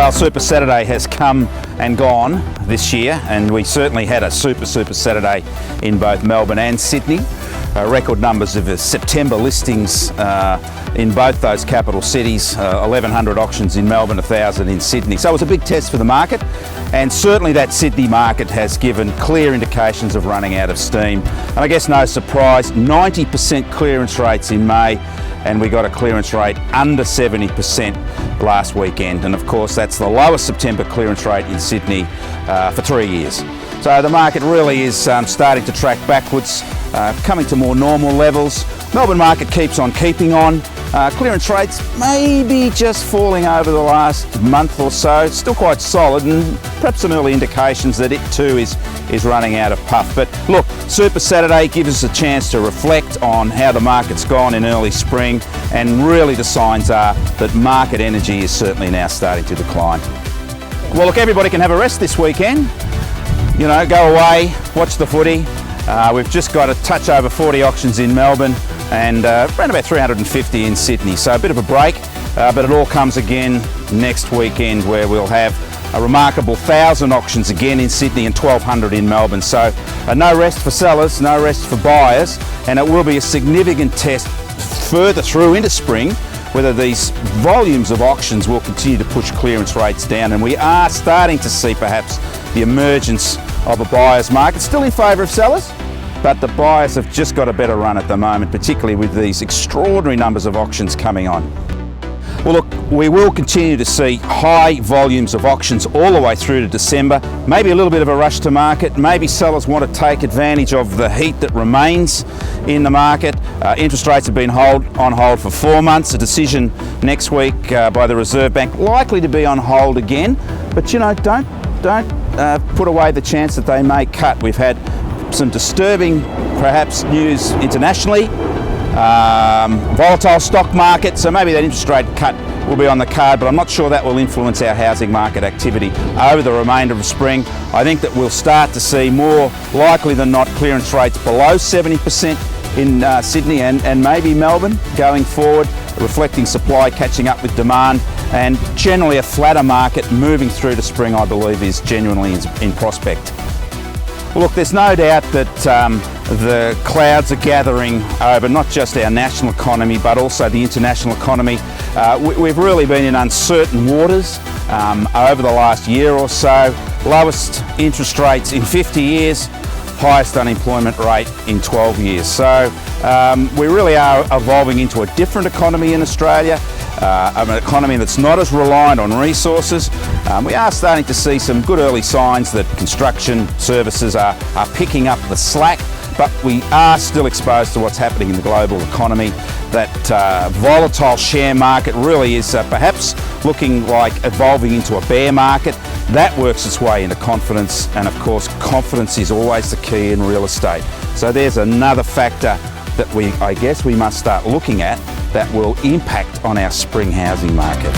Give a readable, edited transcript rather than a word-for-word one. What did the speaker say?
Well, Super Saturday has come and gone this year, and we certainly had a Super Saturday in both Melbourne and Sydney. Record numbers of September listings in both those capital cities, 1,100 auctions in Melbourne, 1,000 in Sydney. So it was a big test for the market, and certainly that Sydney market has given clear indications of running out of steam. And I guess no surprise, 90% clearance rates in May, and we got a clearance rate under 70% last weekend. And of course, that's the lowest September clearance rate in Sydney for 3 years. So the market really is starting to track backwards, coming to more normal levels. Melbourne market keeps on keeping on. Clearance rates maybe just falling over the last month or so. It's still quite solid, and perhaps some early indications that it too is running out of puff. But look, Super Saturday gives us a chance to reflect on how the market's gone in early spring, and really the signs are that market energy is certainly now starting to decline. Well, look, everybody can have a rest this weekend. You know, go away, watch the footy. We've just got a touch over 40 auctions in Melbourne and around about 350 in Sydney. So a bit of a break, but it all comes again next weekend, where we'll have a remarkable 1,000 auctions again in Sydney and 1,200 in Melbourne. So no rest for sellers, no rest for buyers, and it will be a significant test further through into spring whether these volumes of auctions will continue to push clearance rates down. And we are starting to see perhaps the emergence of a buyer's market, still in favour of sellers, but the buyers have just got a better run at the moment, particularly with these extraordinary numbers of auctions coming on. Well, look, we will continue to see high volumes of auctions all the way through to December. Maybe a little bit of a rush to market. Maybe sellers want to take advantage of the heat that remains in the market. Interest rates have been on hold for 4 months. A decision next week by the Reserve Bank likely to be on hold again. But you know, don't put away the chance that they may cut. We've had some disturbing, perhaps, news internationally. Volatile stock market, so maybe that interest rate cut will be on the card, but I'm not sure that will influence our housing market activity over the remainder of spring. I think that we'll start to see, more likely than not, clearance rates below 70% in Sydney and maybe Melbourne going forward, reflecting supply catching up with demand, and generally a flatter market moving through to spring, I believe, is genuinely in prospect. Well, look, there's no doubt that the clouds are gathering over not just our national economy but also the international economy. We've really been in uncertain waters over the last year or so. Lowest interest rates in 50 years, highest unemployment rate in 12 years. So we really are evolving into a different economy in Australia, an economy that's not as reliant on resources. We are starting to see some good early signs that construction services are picking up the slack, but we are still exposed to what's happening in the global economy. That volatile share market really is perhaps looking like evolving into a bear market. That works its way into confidence, and of course confidence is always the key in real estate. So there's another factor that I guess we must start looking at that will impact on our spring housing market.